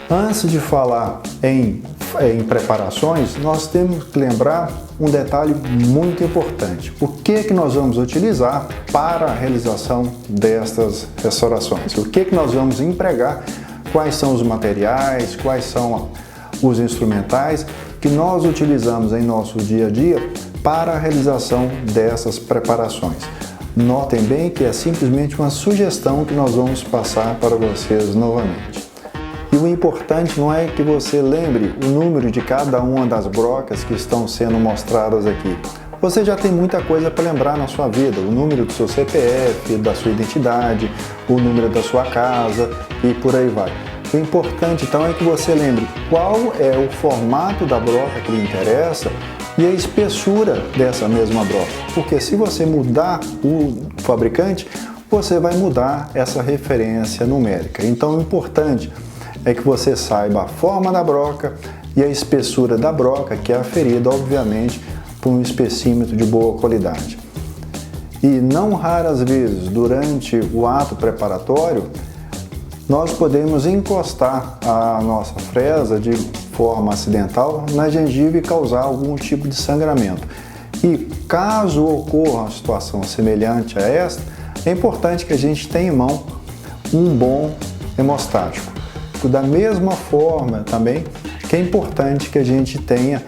Antes de falar em preparações, nós temos que lembrar um detalhe muito importante. O que nós vamos utilizar para a realização destas restaurações? O que nós vamos empregar? Quais são os materiais? Quais são os instrumentais que nós utilizamos em nosso dia a dia para a realização dessas preparações? Notem bem que é simplesmente uma sugestão que nós vamos passar para vocês novamente. E o importante não é que você lembre o número de cada uma das brocas que estão sendo mostradas aqui. Você já tem muita coisa para lembrar na sua vida, o número do seu CPF, da sua identidade, o número da sua casa e por aí vai. O importante então é que você lembre qual é o formato da broca que lhe interessa e a espessura dessa mesma broca, porque se você mudar o fabricante, você vai mudar essa referência numérica. Então o importante é que você saiba a forma da broca e a espessura da broca, que é aferida, obviamente, por um espessímetro de boa qualidade. E não raras vezes, durante o ato preparatório, nós podemos encostar a nossa fresa de forma acidental na gengiva e causar algum tipo de sangramento. E caso ocorra uma situação semelhante a esta, é importante que a gente tenha em mão um bom hemostático. Da mesma forma também que é importante que a gente tenha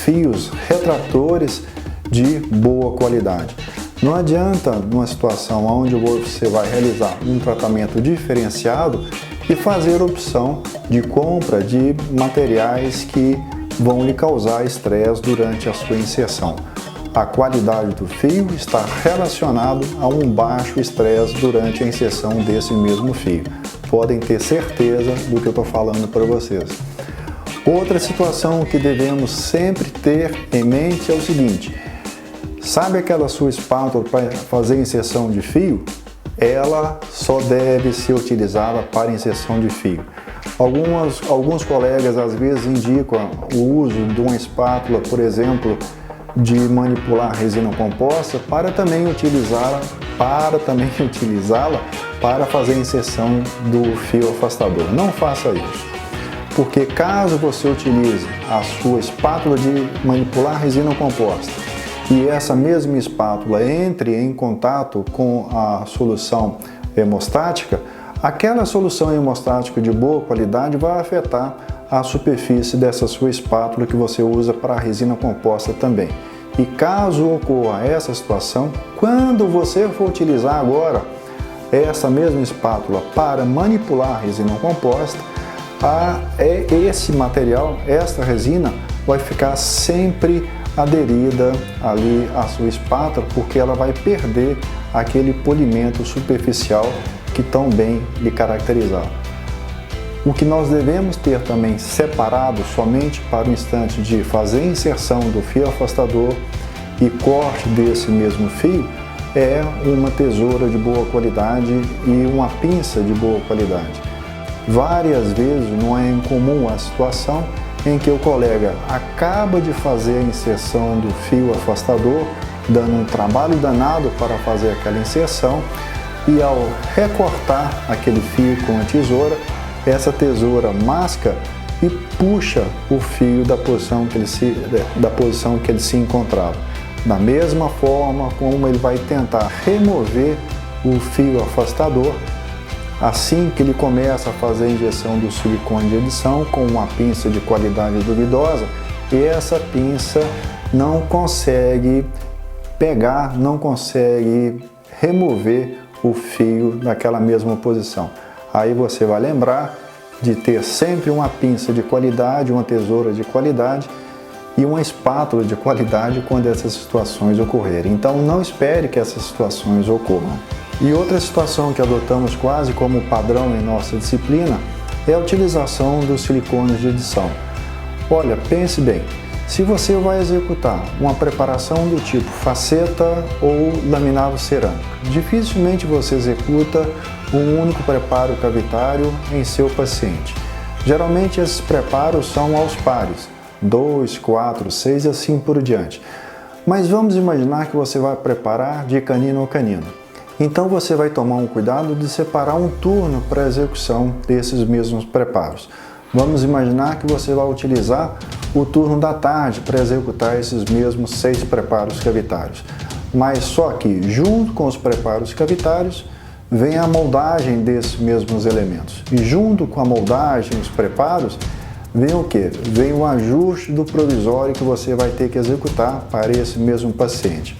fios retratores de boa qualidade. Não adianta numa situação onde você vai realizar um tratamento diferenciado e fazer opção de compra de materiais que vão lhe causar estresse durante a sua inserção. A qualidade do fio está relacionado a um baixo estresse durante a inserção desse mesmo fio. Podem ter certeza do que eu estou falando para vocês. Outra situação que devemos sempre ter em mente é o seguinte: sabe aquela sua espátula para fazer inserção de fio? Ela só deve ser utilizada para inserção de fio. Alguns colegas às vezes indicam o uso de uma espátula, por exemplo, de manipular resina composta para também utilizá-la para fazer a inserção do fio afastador. Não faça isso, porque caso você utilize a sua espátula de manipular resina composta e essa mesma espátula entre em contato com a solução hemostática, aquela solução hemostática de boa qualidade vai afetar a superfície dessa sua espátula que você usa para a resina composta também. E caso ocorra essa situação, quando você for utilizar agora essa mesma espátula para manipular a resina composta, esse material, esta resina, vai ficar sempre aderida ali à sua espátula, porque ela vai perder aquele polimento superficial que tão bem lhe caracterizava. O que nós devemos ter também separado somente para o instante de fazer a inserção do fio afastador e corte desse mesmo fio é uma tesoura de boa qualidade e uma pinça de boa qualidade. Várias vezes não é incomum a situação em que o colega acaba de fazer a inserção do fio afastador, dando um trabalho danado para fazer aquela inserção, e ao recortar aquele fio com a tesoura, essa tesoura masca e puxa o fio da posição que ele se encontrava. Da mesma forma como ele vai tentar remover o fio afastador, assim que ele começa a fazer a injeção do silicone de adição com uma pinça de qualidade duvidosa, essa pinça não consegue pegar, não consegue remover o fio daquela mesma posição. Aí você vai lembrar de ter sempre uma pinça de qualidade, uma tesoura de qualidade e uma espátula de qualidade quando essas situações ocorrerem. Então não espere que essas situações ocorram. E outra situação que adotamos quase como padrão em nossa disciplina é a utilização dos silicones de adição. Olha, pense bem, se você vai executar uma preparação do tipo faceta ou laminado cerâmico, dificilmente você executa um único preparo cavitário em seu paciente. Geralmente esses preparos são aos pares, 2, 4, 6 e assim por diante. Mas vamos imaginar que você vai preparar de canino a canino. Então você vai tomar um cuidado de separar um turno para a execução desses mesmos preparos. Vamos imaginar que você vai utilizar o turno da tarde para executar esses mesmos 6 preparos cavitários. Mas só que junto com os preparos cavitários vem a moldagem desses mesmos elementos. E junto com a moldagem e os preparos vem o quê? Vem o ajuste do provisório que você vai ter que executar para esse mesmo paciente.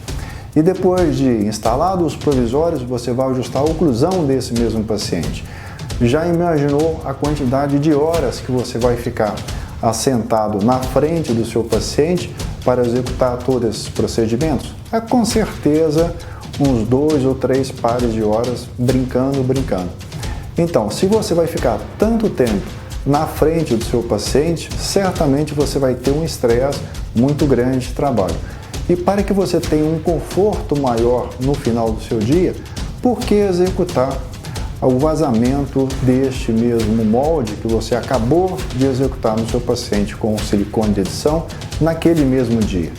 E depois de instalados os provisórios, você vai ajustar a oclusão desse mesmo paciente. Já imaginou a quantidade de horas que você vai ficar assentado na frente do seu paciente para executar todos esses procedimentos? É com certeza uns 2 ou 3 pares de horas brincando. Então, se você vai ficar tanto tempo na frente do seu paciente, certamente você vai ter um estresse muito grande de trabalho. E para que você tenha um conforto maior no final do seu dia, por que executar o vazamento deste mesmo molde que você acabou de executar no seu paciente com o silicone de edição naquele mesmo dia?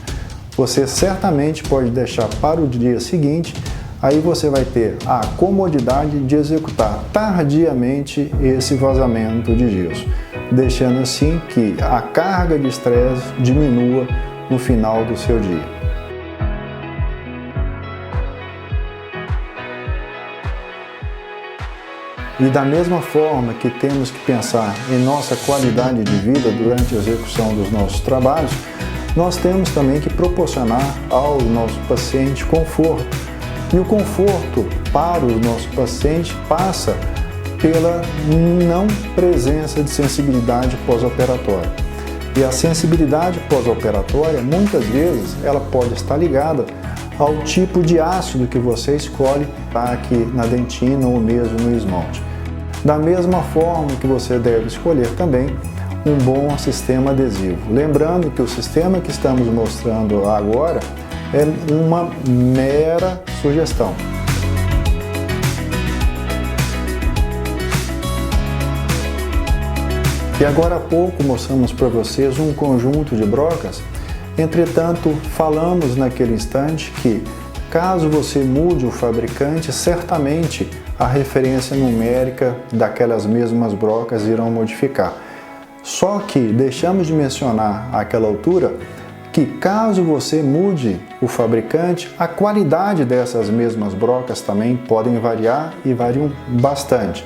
Você certamente pode deixar para o dia seguinte, aí você vai ter a comodidade de executar tardiamente esse vazamento de gesso, deixando assim que a carga de estresse diminua no final do seu dia. E da mesma forma que temos que pensar em nossa qualidade de vida durante a execução dos nossos trabalhos, nós temos também que proporcionar ao nosso paciente conforto. E o conforto para o nosso paciente passa pela não presença de sensibilidade pós-operatória. E a sensibilidade pós-operatória, muitas vezes, ela pode estar ligada ao tipo de ácido que você escolhe aqui na dentina ou mesmo no esmalte. Da mesma forma que você deve escolher também um bom sistema adesivo. Lembrando que o sistema que estamos mostrando agora é uma mera sugestão. E agora há pouco mostramos para vocês um conjunto de brocas. Entretanto, falamos naquele instante que, caso você mude o fabricante, certamente a referência numérica daquelas mesmas brocas irão modificar. Só que deixamos de mencionar àquela altura que, caso você mude o fabricante, a qualidade dessas mesmas brocas também podem variar e variam bastante.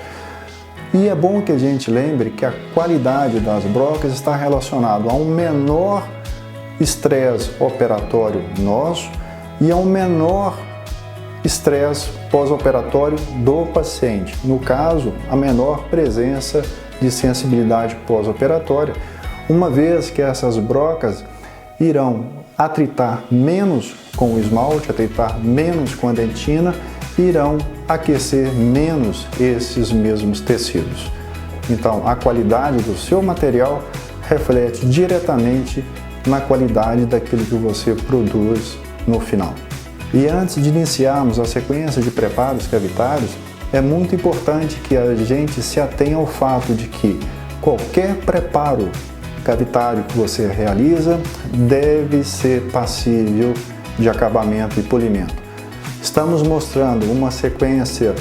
E é bom que a gente lembre que a qualidade das brocas está relacionada a um menor estresse operatório nosso e a um menor estresse pós-operatório do paciente. No caso, a menor presença de sensibilidade pós-operatória, uma vez que essas brocas irão atritar menos com o esmalte, atritar menos com a dentina, irão aquecer menos esses mesmos tecidos. Então, a qualidade do seu material reflete diretamente na qualidade daquilo que você produz no final. E antes de iniciarmos a sequência de preparos cavitários, é muito importante que a gente se atenha ao fato de que qualquer preparo cavitário que você realiza deve ser passível de acabamento e polimento. Estamos mostrando uma sequência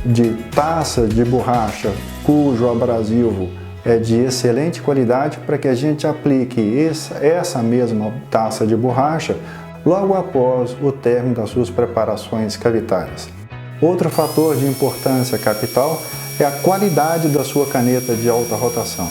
de taça de borracha cujo abrasivo é de excelente qualidade para que a gente aplique essa mesma taça de borracha logo após o término das suas preparações cavitárias. Outro fator de importância capital é a qualidade da sua caneta de alta rotação.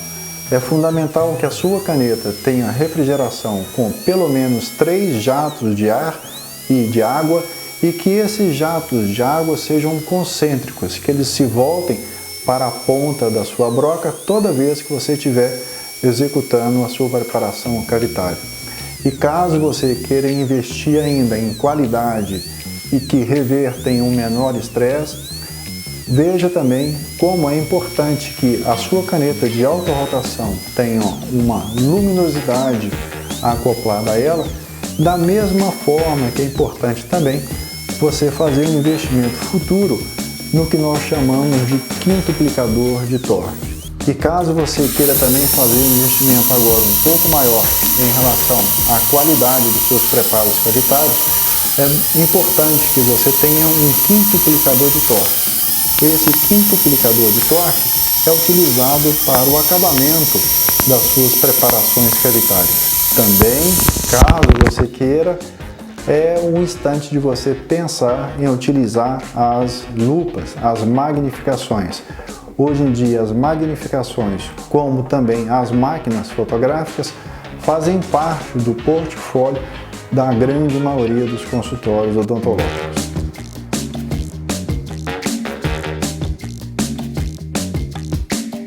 É fundamental que a sua caneta tenha refrigeração com pelo menos 3 jatos de ar e de água e que esses jatos de água sejam concêntricos, que eles se voltem para a ponta da sua broca toda vez que você estiver executando a sua preparação cavitária. E caso você queira investir ainda em qualidade e que reverta em um menor estresse, veja também como é importante que a sua caneta de alta rotação tenha uma luminosidade acoplada a ela, da mesma forma que é importante também você fazer um investimento futuro no que nós chamamos de quintuplicador de torque. E caso você queira também fazer um investimento agora um pouco maior em relação à qualidade dos seus preparos cavitários, é importante que você tenha um quintuplicador de torque. Esse quintuplicador de plaque é utilizado para o acabamento das suas preparações cavitárias. Também, caso você queira, é um instante de você pensar em utilizar as lupas, as magnificações. Hoje em dia, as magnificações, como também as máquinas fotográficas, fazem parte do portfólio da grande maioria dos consultórios odontológicos.